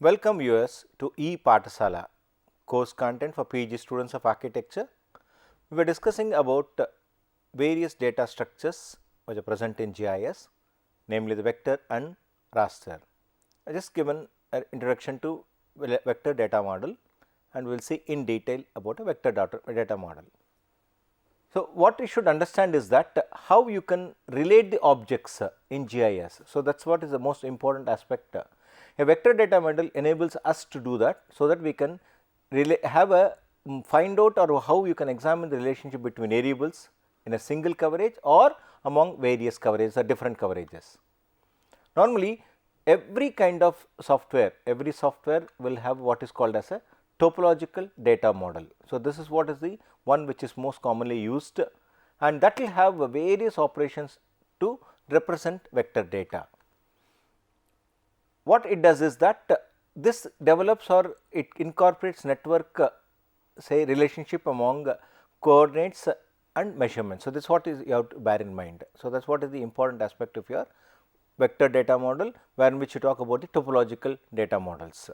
Welcome viewers to ePathasala course content for PG students of architecture. We were discussing about various data structures which are present in GIS, namely the vector and raster. I just given an introduction to vector data model and we will see in detail about a vector data model. So, what you should understand is that how you can relate the objects in GIS. So, that is what is the most important aspect. A vector data model enables us to do that, so that we can have a find out or how you can examine the relationship between variables in a single coverage or among various coverages or different coverages. Normally, every kind of software, every software will have what is called as a topological data model. So, this is what is the one which is most commonly used, and that will have various operations to represent vector data. What it does is that this develops or it incorporates network say relationship among coordinates and measurements. So, this is what is you have to bear in mind. So, that is what is the important aspect of your vector data model, where in which you talk about the topological data models.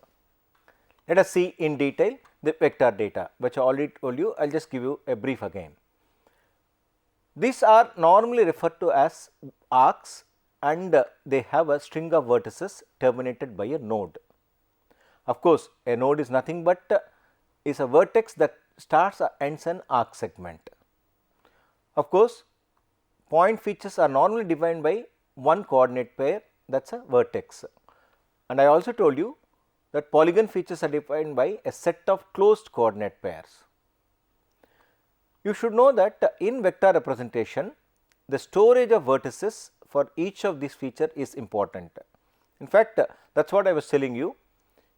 Let us see in detail the vector data, which I already told you. I will just give you a brief again. These are normally referred to as arcs, and they have a string of vertices terminated by a node. Of course, a node is nothing but is a vertex that starts or ends an arc segment. Of course, point features are normally defined by one coordinate pair, that is a vertex, and I also told you that polygon features are defined by a set of closed coordinate pairs. You should know that in vector representation, the storage of vertices for each of these feature is important. In fact, that is what I was telling you.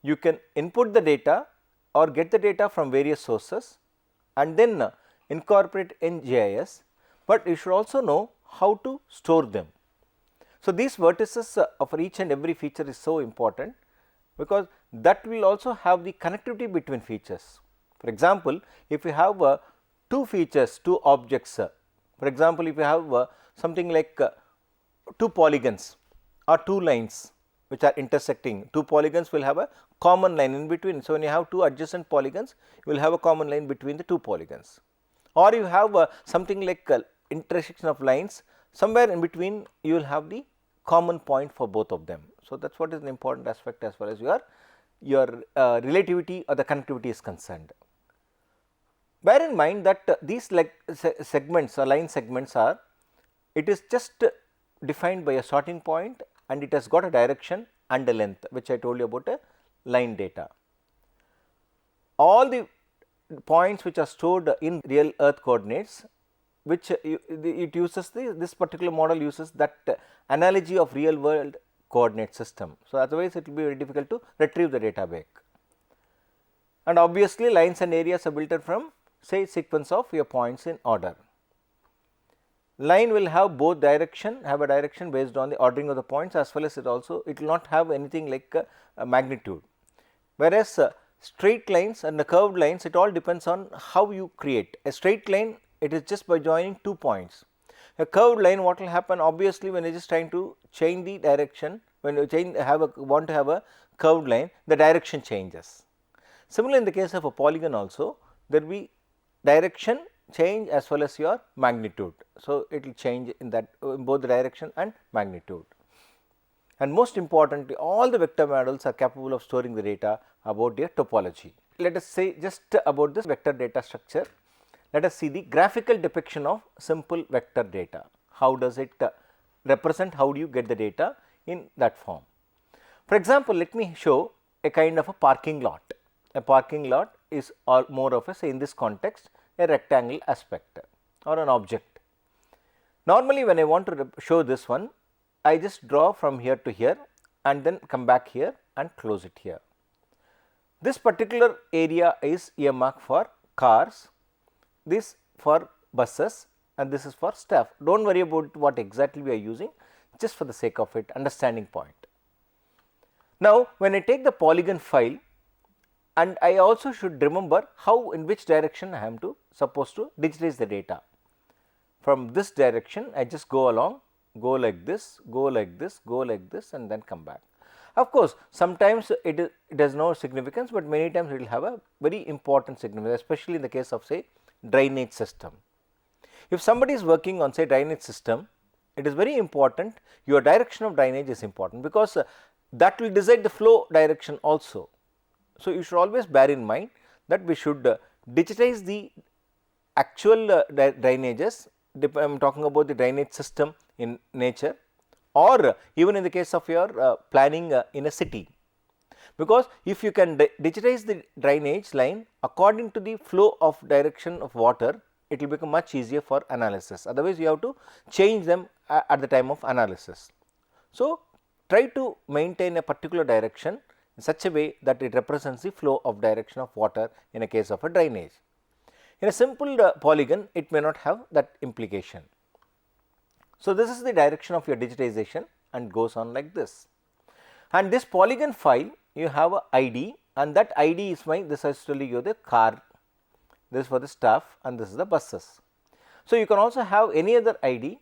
You can input the data or get the data from various sources and then incorporate in GIS, but you should also know how to store them. So, these vertices for each and every feature is so important, because that will also have the connectivity between features. For example, if you have two features, two objects, for example, if you have something like two polygons or two lines which are intersecting, two polygons will have a common line in between. So, when you have two adjacent polygons, you will have a common line between the two polygons, or you have something like intersection of lines, somewhere in between you will have the common point for both of them. So, that is what is an important aspect as far as your relativity or the connectivity is concerned. Bear in mind that these like segments or line segments are, it is just defined by a starting point and it has got a direction and a length, which I told you about a line data. All the points which are stored in real earth coordinates, which it uses this particular model uses that analogy of real world coordinate system. So, otherwise it will be very difficult to retrieve the data back, and obviously lines and areas are built from say sequence of your points in order. Line will have both direction, have a direction based on the ordering of the points, as well as it will not have anything like a magnitude, whereas straight lines and the curved lines, it all depends on how you create. A straight line, it is just by joining 2 points. A curved line, what will happen, obviously when you are just trying to change the direction, when you want to have a curved line, the direction changes. Similarly, in the case of a polygon also, there will be direction change as well as your magnitude. So, it will change in that in both the direction and magnitude. And most importantly, all the vector models are capable of storing the data about their topology. Let us say just about this vector data structure. Let us see the graphical depiction of simple vector data. How does it represent, how do you get the data in that form? For example, let me show a kind of a parking lot. A parking lot is more of a, say in this context, a rectangle aspect or an object. Normally, when I want to show this one, I just draw from here to here and then come back here and close it here. This particular area is earmarked for cars, this for buses, and this is for staff. Do not worry about what exactly we are using, just for the sake of it, understanding point. Now, when I take the polygon file, and I also should remember how in which direction I am supposed to digitize the data. From this direction, I just go along, go like this, go like this, go like this, and then come back. Of course, sometimes it has no significance, but many times it will have a very important significance, especially in the case of say drainage system. If somebody is working on say drainage system, it is very important, your direction of drainage is important, because that will decide the flow direction also. So, you should always bear in mind that we should digitize the actual drainages. I am talking about the drainage system in nature, or even in the case of your planning in a city, because if you can digitize the drainage line according to the flow of direction of water, it will become much easier for analysis. Otherwise, you have to change them at the time of analysis. So, try to maintain a particular direction in such a way that it represents the flow of direction of water in a case of a drainage. In a simple polygon, it may not have that implication. So, this is the direction of your digitization and goes on like this. And this polygon file, you have a ID, and that ID is this has to tell you the car, this is for the staff, and this is the buses. So, you can also have any other ID.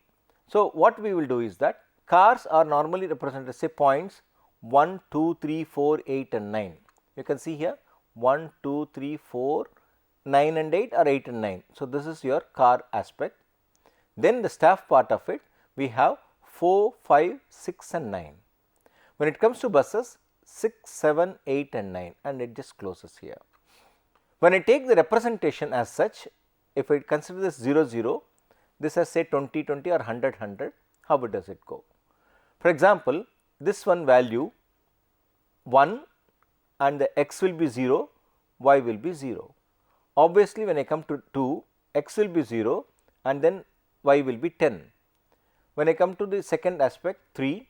So, what we will do is that cars are normally represented say points 1, 2, 3, 4, 8 and 9. You can see here 1, 2, 3, 4, 9 and 8 or 8 and 9. So, this is your car aspect. Then the staff part of it, we have 4, 5, 6 and 9. When it comes to buses, 6, 7, 8 and 9, and it just closes here. When I take the representation as such, if I consider this 0, 0, this has say 20, 20 or 100, 100, how does it go? For example, this one value 1 and the x will be 0, y will be 0. Obviously, when I come to 2, x will be 0 and then y will be 10. When I come to the second aspect 3,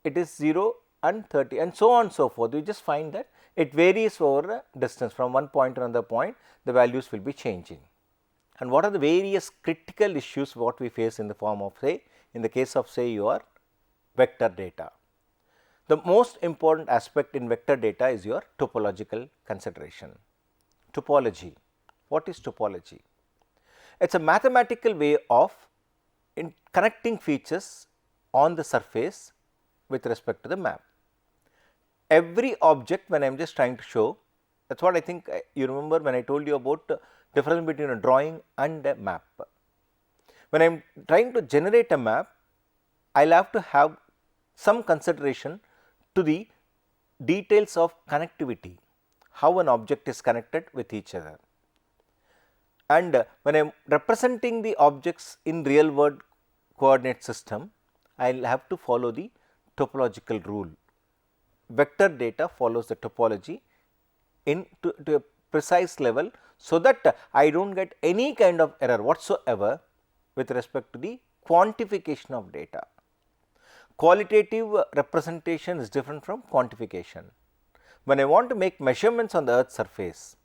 it is 0 and 30 and so on and so forth. You just find that it varies over a distance from one point to another point, the values will be changing. And what are the various critical issues what we face in the form of say, in the case of say your vector data. The most important aspect in vector data is your topological consideration. Topology. What is topology? It is a mathematical way of connecting features on the surface with respect to the map. Every object, when I am just trying to show, that is what I think you remember when I told you about difference between a drawing and a map. When I am trying to generate a map, I will have to have some consideration to the details of connectivity, how an object is connected with each other. And when I am representing the objects in real world coordinate system, I will have to follow the topological rule. Vector data follows the topology to a precise level, so that I do not get any kind of error whatsoever with respect to the quantification of data. Qualitative representation is different from quantification. When I want to make measurements on the earth surface,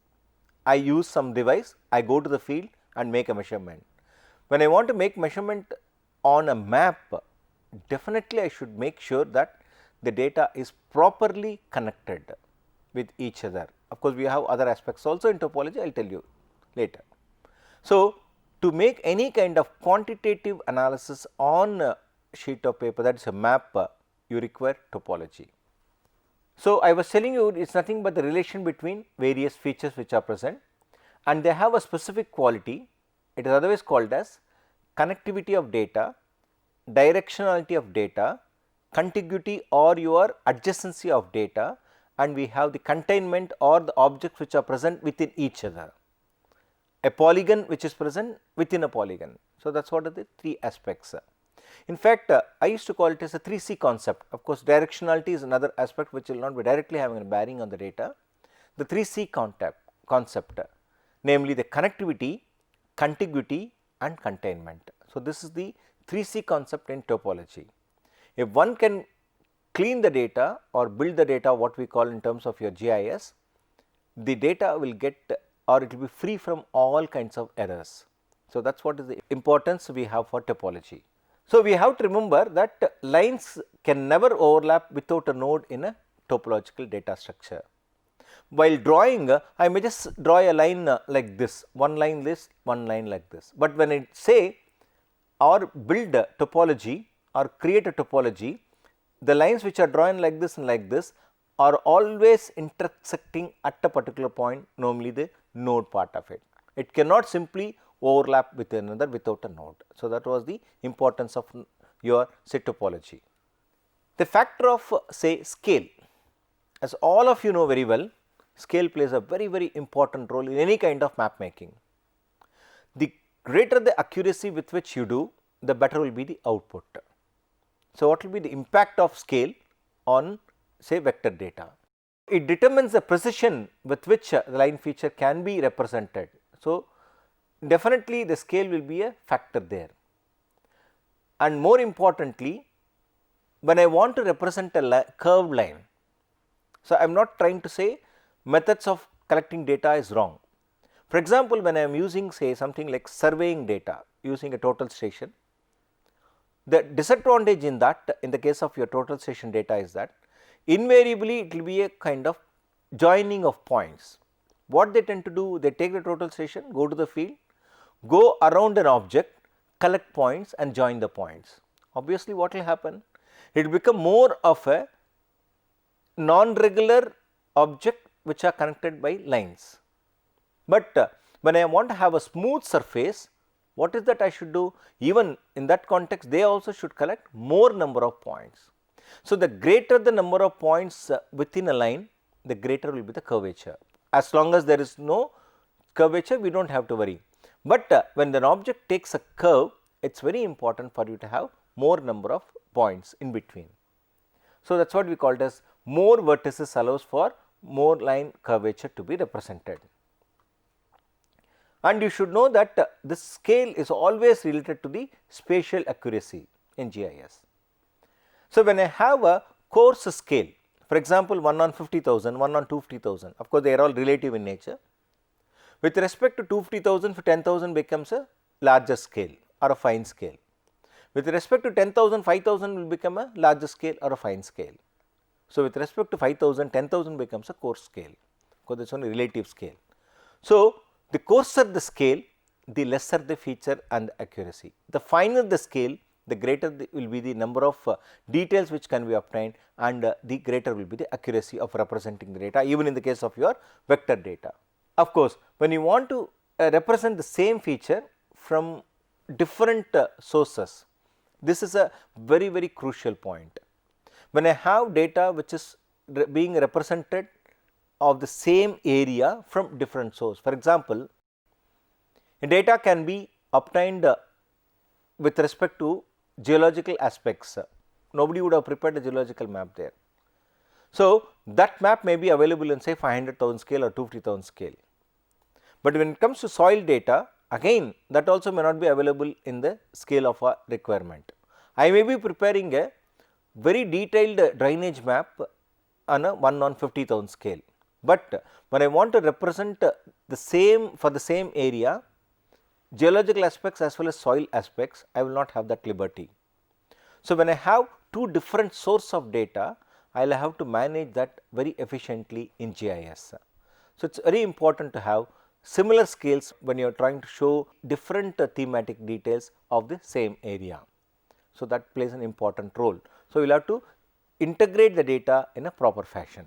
I use some device, I go to the field and make a measurement. When I want to make measurement on a map, definitely I should make sure that the data is properly connected with each other. Of course, we have other aspects also in topology, I will tell you later. So, to make any kind of quantitative analysis on a sheet of paper, that is a map, you require topology. So, I was telling you it is nothing but the relation between various features which are present, and they have a specific quality. It is otherwise called as connectivity of data, directionality of data, contiguity or your adjacency of data, and we have the containment or the objects which are present within each other, a polygon which is present within a polygon. So, that is what are the three aspects. In fact, I used to call it as a 3C concept. Of course, directionality is another aspect which will not be directly having a bearing on the data. The 3C concept, namely the connectivity, contiguity and containment. So, this is the 3C concept in topology. If one can clean the data or build the data, what we call in terms of your GIS, the data will get or it will be free from all kinds of errors. So, that is what is the importance we have for topology. So, we have to remember that lines can never overlap without a node in a topological data structure. While drawing, I may just draw a line like this, one line this, one line like this. But when I say or build a topology or create a topology, the lines which are drawn like this and like this are always intersecting at a particular point, normally the node part of it. It cannot simply overlap with another without a node. So, that was the importance of your set topology. The factor of say scale, as all of you know very well, scale plays a very important role in any kind of map making. The greater the accuracy with which you do, the better will be the output. So, what will be the impact of scale on say vector data? It determines the precision with which the line feature can be represented. So, definitely the scale will be a factor there, and more importantly, when I want to represent a curved line. So, I am not trying to say methods of collecting data is wrong. For example, when I am using say something like surveying data using a total station, the disadvantage in that, in the case of your total station data, is that invariably it will be a kind of joining of points. What they tend to do, they take the total station, go to the field, go around an object, collect points and join the points. Obviously, what will happen? It will become more of a non-regular object which are connected by lines. But when I want to have a smooth surface, what is that I should do? Even in that context, they also should collect more number of points. So, the greater the number of points within a line, the greater will be the curvature. As long as there is no curvature, we do not have to worry. But when an object takes a curve, it is very important for you to have more number of points in between. So, that is what we call it as more vertices allows for more line curvature to be represented. And you should know that this scale is always related to the spatial accuracy in GIS. So, when I have a coarse scale, for example, 1 on 50,000, 1 on 250,000, of course, they are all relative in nature. With respect to 250,000, 10,000 becomes a larger scale or a fine scale. With respect to 10,000, 5,000 will become a larger scale or a fine scale. So, with respect to 5,000, 10,000 becomes a coarse scale, because it is only relative scale. So, the coarser the scale, the lesser the feature and the accuracy. The finer the scale, the greater will be the number of details which can be obtained, and the greater will be the accuracy of representing the data, even in the case of your vector data. Of course, when you want to represent the same feature from different sources, this is a very crucial point. When I have data which is being represented of the same area from different source. For example, data can be obtained with respect to geological aspects. Nobody would have prepared a geological map there. So, that map may be available in say 500,000 scale or 250,000 scale. But when it comes to soil data, again that also may not be available in the scale of a requirement. I may be preparing a very detailed drainage map on a 1 on 50,000 scale. But when I want to represent the same for the same area, geological aspects as well as soil aspects, I will not have that liberty. So, when I have two different sources of data, I will have to manage that very efficiently in GIS. So, it is very important to have similar scales when you are trying to show different thematic details of the same area. So, that plays an important role. So, you will have to integrate the data in a proper fashion.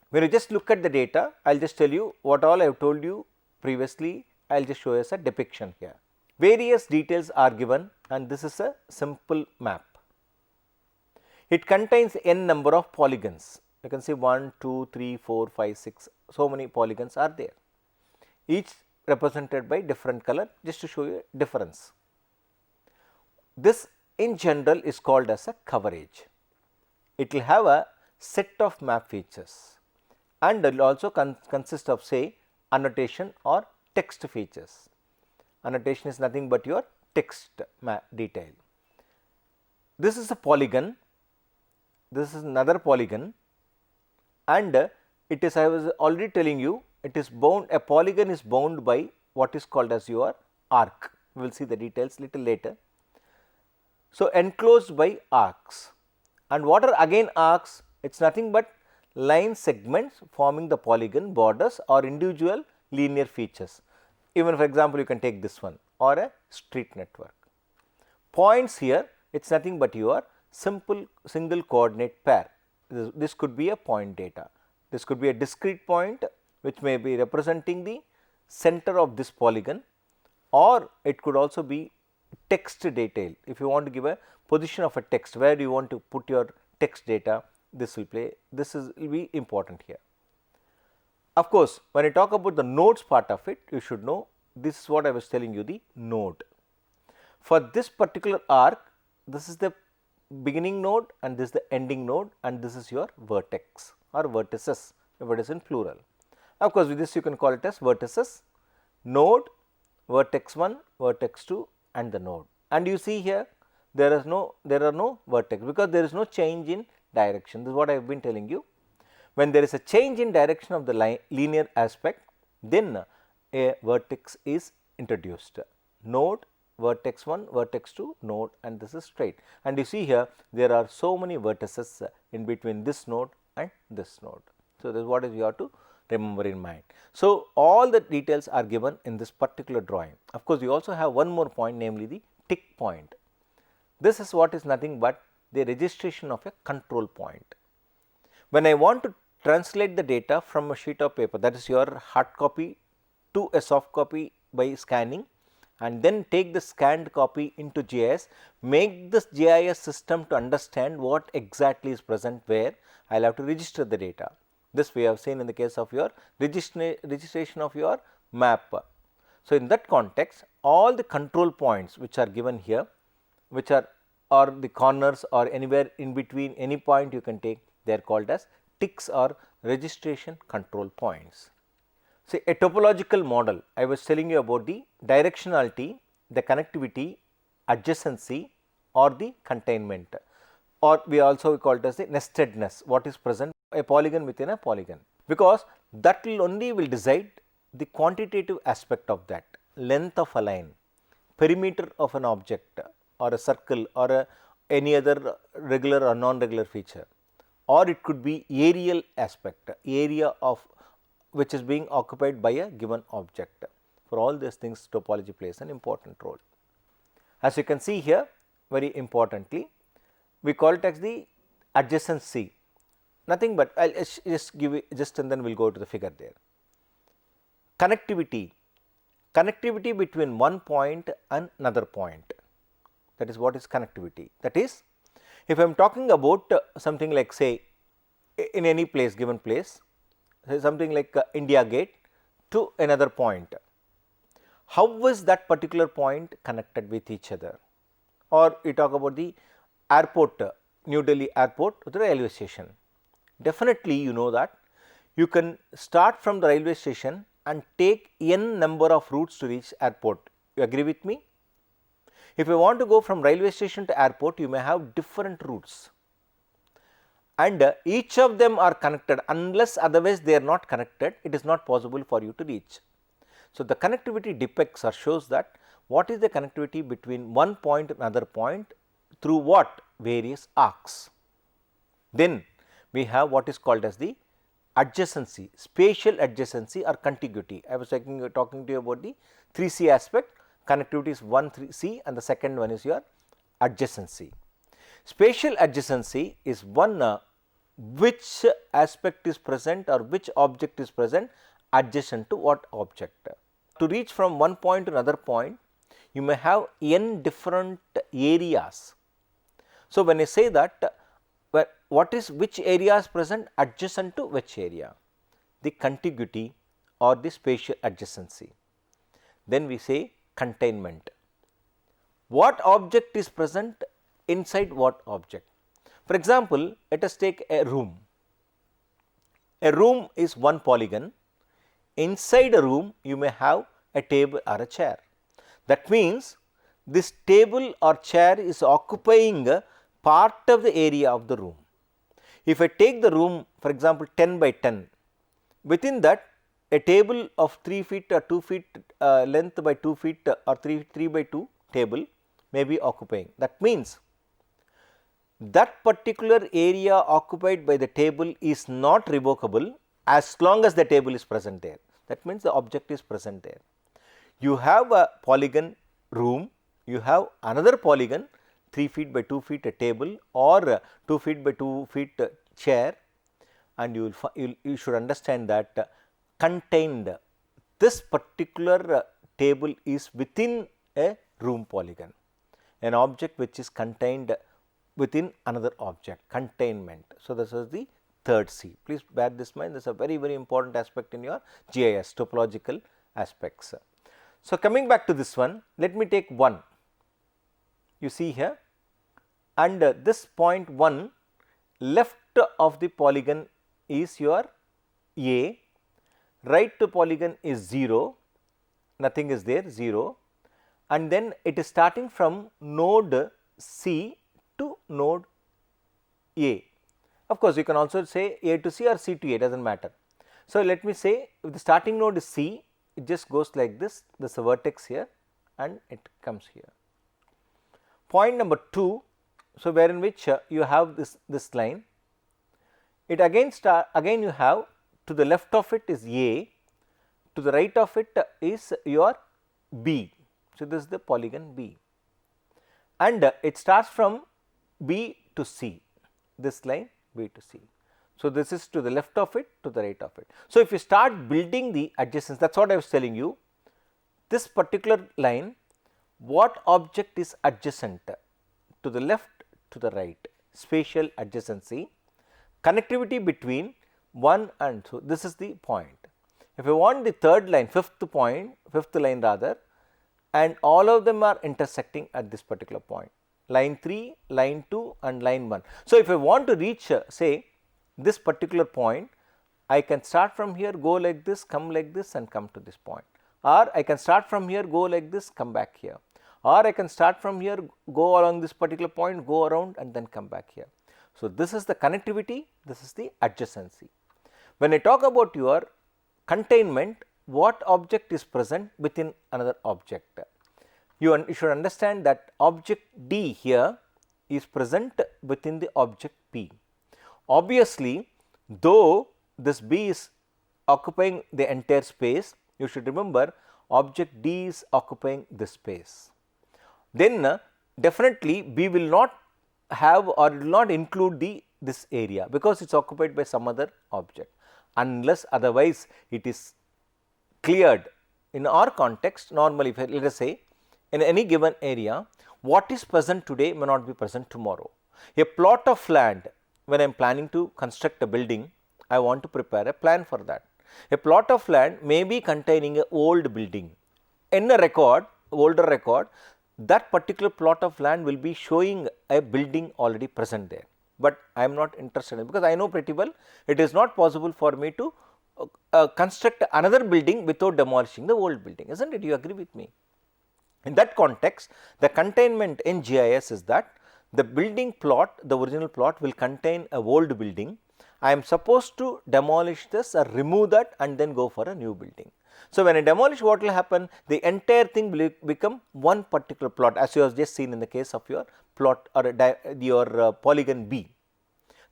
When you just look at the data, I will just tell you what all I have told you previously, I will just show you as a depiction here. Various details are given, and this is a simple map. It contains n number of polygons. You can see 1, 2, 3, 4, 5, 6, so many polygons are there, each represented by different color, just to show you a difference. This in general is called as a coverage. It will have a set of map features, and it will also consist of say annotation or text features. Annotation is nothing but your text detail. This is a polygon, this is another polygon, and it is, I was already telling you, it is bound, a polygon is bound by what is called as your arc. We will see the details little later. So, enclosed by arcs, and what are again arcs? It is nothing but line segments forming the polygon borders or individual linear features. Even for example, you can take this one or a street network. Points here, it is nothing but your simple single coordinate pair. This could be a point data. This could be a discrete point which may be representing the center of this polygon, or it could also be text detail. If you want to give a position of a text, where do you want to put your text data, this will will be important here. Of course, when I talk about the nodes part of it, you should know this is what I was telling you, the node. For this particular arc, this is the beginning node and this is the ending node, and this is your vertex or vertices if it is in plural. Of course, with this you can call it as vertices, node, vertex 1, vertex 2 and the node. And you see here there are no vertex, because there is no change in direction. This is what I have been telling you. When there is a change in direction of the linear aspect, then a vertex is introduced. Node, vertex 1, vertex 2, node, and this is straight. And you see here there are so many vertices in between this node and this node. So, this is what you have to remember in mind. So, all the details are given in this particular drawing. Of course, you also have one more point, namely the tick point. This is what is nothing but the registration of a control point. When I want to translate the data from a sheet of paper, that is your hard copy, to a soft copy by scanning, and then take the scanned copy into GIS, make this GIS system to understand what exactly is present where, I will have to register the data. This we have seen in the case of your registration of your map. So, in that context, all the control points which are given here, which are or the corners or anywhere in between any point you can take, they are called as ticks or registration control points. See, a topological model, I was telling you about the directionality, the connectivity, adjacency or the containment, or we also call it as the nestedness, what is present a polygon within a polygon, because that will decide the quantitative aspect of that, length of a line, perimeter of an object or a circle or any other regular or non-regular feature, or it could be aerial aspect, area of which is being occupied by a given object. For all these things, topology plays an important role. As you can see here, very importantly, we call it as the adjacency, nothing but I will just give it just and then we will go to the figure there. Connectivity, connectivity between one point and another point, that is what is connectivity. That is, if I am talking about something like, say, in any place, given place, say something like India Gate to another point, how is that particular point connected with each other? Or you talk about the airport, New Delhi airport to the railway station. Definitely you know that you can start from the railway station and take n number of routes to reach airport. You agree with me? If you want to go from railway station to airport, you may have different routes, and each of them are connected, unless otherwise they are not connected, it is not possible for you to reach. So, the connectivity depicts or shows that what is the connectivity between one point and another point through what? Various arcs. Then we have what is called as the adjacency, spatial adjacency or contiguity. I was talking to you about the 3C aspect. Connectivity is 3C and the second one is your adjacency. Spatial adjacency is one which aspect is present or which object is present adjacent to what object. To reach from one point to another point, you may have n different areas. So, when I say that, what is which area is present adjacent to which area? The contiguity or the spatial adjacency. Then we say containment. What object is present inside what object? For example, let us take a room. A room is one polygon. Inside a room, you may have a table or a chair. That means, this table or chair is occupying a part of the area of the room. If I take the room, for example, 10 by 10, within that a table of 3 feet or 2 feet length by 2 feet or 3 by 2 table may be occupying. That means, that particular area occupied by the table is not revocable as long as the table is present there. That means, the object is present there. You have a polygon room, you have another polygon 3 feet by 2 feet a table or 2 feet by 2 feet chair, and you should understand that contained this particular table is within a room polygon, an object which is contained within another object, containment. So, this is the third C. Please bear this in mind, this is a very, very important aspect in your GIS, topological aspects. So, coming back to this one, let me take 1, you see here, and this point 1 left of the polygon is your A, right to polygon is 0, nothing is there, 0, and then it is starting from node C to node A. Of course, you can also say A to C or C to A, does not matter. So, let me say if the starting node is C, it just goes like this is a vertex here and it comes here. Point number 2, so wherein which you have this line, it again you have to the left of it is A, to the right of it is your B. So, this is the polygon B, and it starts from B to C, this line B to C. So, this is to the left of it, to the right of it. So, if you start building the adjacents, that is what I was telling you, this particular line, what object is adjacent to the left, to the right, spatial adjacency, connectivity between 1 and 2, this is the point. If you want the third line, fifth line rather, and all of them are intersecting at this particular point, line 3, line 2 and line 1. So, if I want to reach say this particular point, I can start from here, go like this, come like this and come to this point, or I can start from here, go like this, come back here, or I can start from here, go along this particular point, go around and then come back here. So, this is the connectivity, this is the adjacency. When I talk about your containment, what object is present within another object? You should understand that object D here is present within the object P. Obviously, though this B is occupying the entire space, you should remember object D is occupying this space. Then definitely B will not have or will not include this area, because it is occupied by some other object, unless otherwise it is cleared. In our context, normally if let us say in any given area, what is present today may not be present tomorrow. A plot of land, when I am planning to construct a building, I want to prepare a plan for that. A plot of land may be containing an old building. In a record, older record, that particular plot of land will be showing a building already present there, but I am not interested in, because I know pretty well it is not possible for me to construct another building without demolishing the old building, is not it? You agree with me? In that context, the containment in GIS is that the building plot, the original plot will contain a old building. I am supposed to demolish this or remove that and then go for a new building. So, when I demolish, what will happen? The entire thing will become one particular plot, as you have just seen in the case of your plot or your polygon B.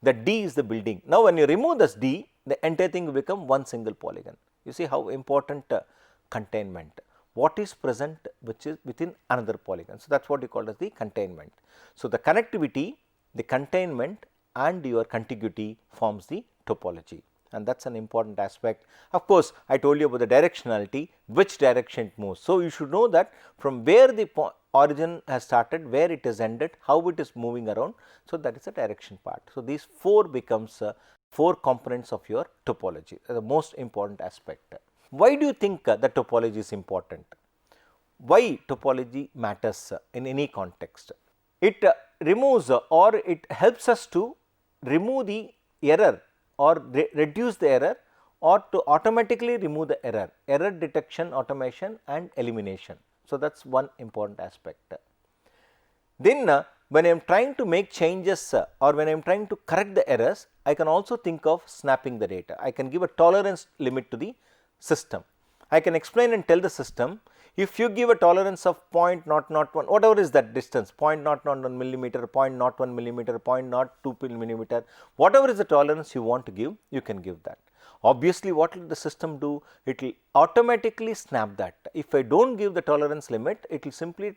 The D is the building. Now, when you remove this D, the entire thing will become one single polygon. You see how important containment, what is present which is within another polygon. So, that is what you call as the containment. So, the connectivity, the containment and your contiguity forms the topology, and that is an important aspect. Of course, I told you about the directionality, which direction it moves. So, you should know that from where the origin has started, where it has ended, how it is moving around. So, that is the direction part. So, these 4 becomes 4 components of your topology, the most important aspect. Why do you think the topology is important? Why topology matters in any context? It removes or it helps us to remove the error or reduce the error, or to automatically remove the error detection, automation and elimination. So, that is one important aspect. Then when I am trying to make changes or when I am trying to correct the errors, I can also think of snapping the data. I can give a tolerance limit to the system. I can explain and tell the system, if you give a tolerance of 0.001, whatever is that distance, 0.001 millimeter, 0.01 millimeter, 0.02 millimeter, whatever is the tolerance you want to give, you can give that. Obviously, what will the system do? It will automatically snap that. If I do not give the tolerance limit, it will simply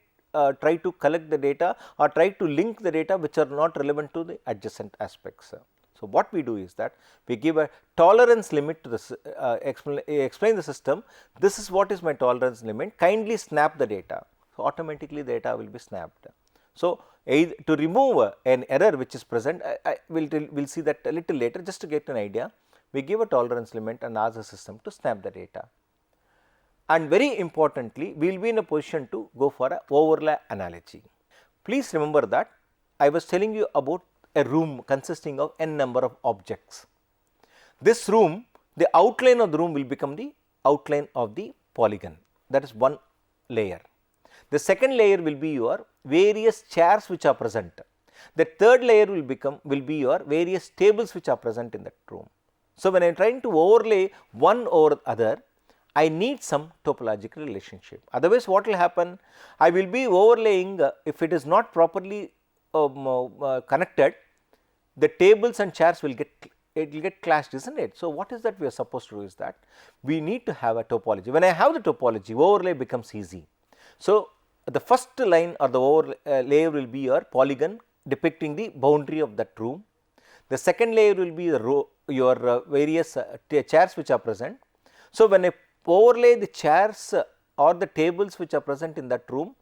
try to collect the data or try to link the data which are not relevant to the adjacent aspects. So, what we do is that we give a tolerance limit to the explain the system, this is what is my tolerance limit, kindly snap the data. So, automatically the data will be snapped. So, to remove an error which is present, we will see that a little later. Just to get an idea, we give a tolerance limit and ask the system to snap the data. And very importantly, we will be in a position to go for a overlay analogy. Please remember that I was telling you about a room consisting of n number of objects. This room, the outline of the room will become the outline of the polygon, that is one layer. The second layer will be your various chairs which are present. The third layer will be your various tables which are present in that room. So, when I am trying to overlay one over other, I need some topological relationship. Otherwise, what will happen? I will be overlaying, if it is not properly connected, the tables and chairs will get clashed, isn't it? So, what is that we are supposed to do is that we need to have a topology. When I have the topology, overlay becomes easy. So, the first line or the overlay layer will be your polygon depicting the boundary of that room. The second layer will be the your various chairs which are present. So, when I overlay the chairs or the tables which are present in that room,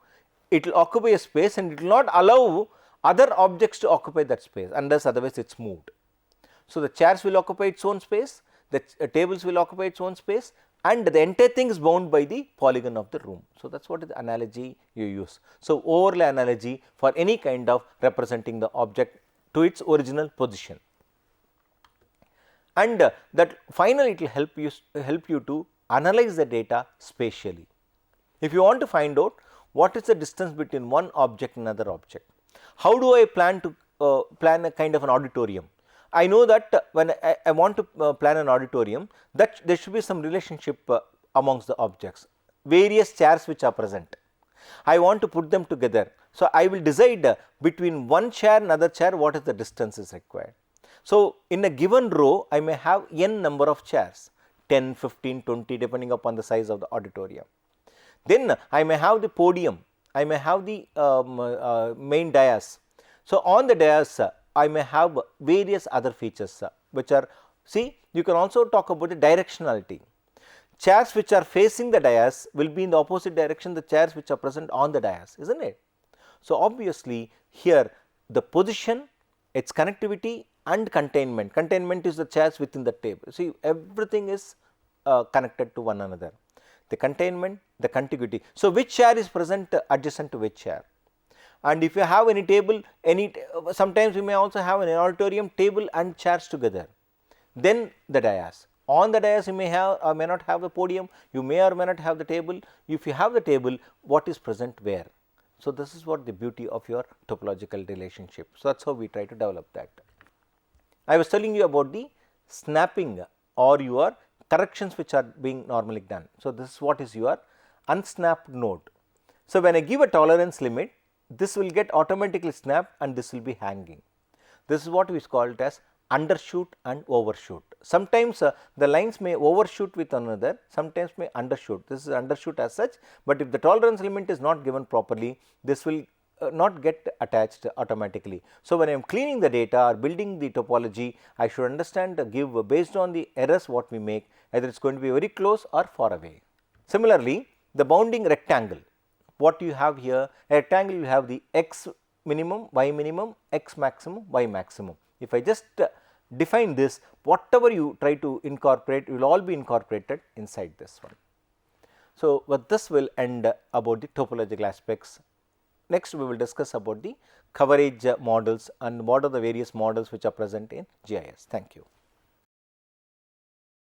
it will occupy a space and it will not allow other objects to occupy that space unless otherwise it is moved. So, the chairs will occupy its own space, the tables will occupy its own space, and the entire thing is bound by the polygon of the room. So, that is what is the analogy you use. So, overlay analogy for any kind of representing the object to its original position, and that finally it will help you to analyze the data spatially. If you want to find out what is the distance between one object and another object, how do I plan to plan a kind of an auditorium? I know that when I want to plan an auditorium, that there should be some relationship amongst the objects, various chairs which are present. I want to put them together. So, I will decide between one chair and another chair what is the distance is required. So, in a given row I may have n number of chairs, 10, 15, 20 depending upon the size of the auditorium. Then I may have the podium, I may have the main dais. So, on the dais I may have various other features which are, see, you can also talk about the directionality. Chairs which are facing the dais will be in the opposite direction the chairs which are present on the dais, isn't it? So, obviously, here the position, its connectivity and containment. Containment is the chairs within the table. See, everything is connected to one another. The containment, the contiguity. So, which chair is present adjacent to which chair? And if you have any table, sometimes you may also have an auditorium table and chairs together. Then the dais. On the dais you may have or may not have the podium, you may or may not have the table. If you have the table, what is present where? So, this is what the beauty of your topological relationship. So, that is how we try to develop that. I was telling you about the snapping or your corrections which are being normally done. So, this is what is your unsnapped node. So, when I give a tolerance limit, this will get automatically snapped and this will be hanging. This is what we call it as undershoot and overshoot. Sometimes the lines may overshoot with another, sometimes may undershoot. This is undershoot as such, but if the tolerance limit is not given properly, this will not get attached automatically. So, when I am cleaning the data or building the topology, I should understand give based on the errors what we make, either it is going to be very close or far away. Similarly, the bounding rectangle, what you have here, a rectangle you have the x minimum, y minimum, x maximum, y maximum. If I just define this, whatever you try to incorporate will all be incorporated inside this one. So, with this will end about the topological aspects. Next we will discuss about the coverage models and what are the various models which are present in GIS. Thank you.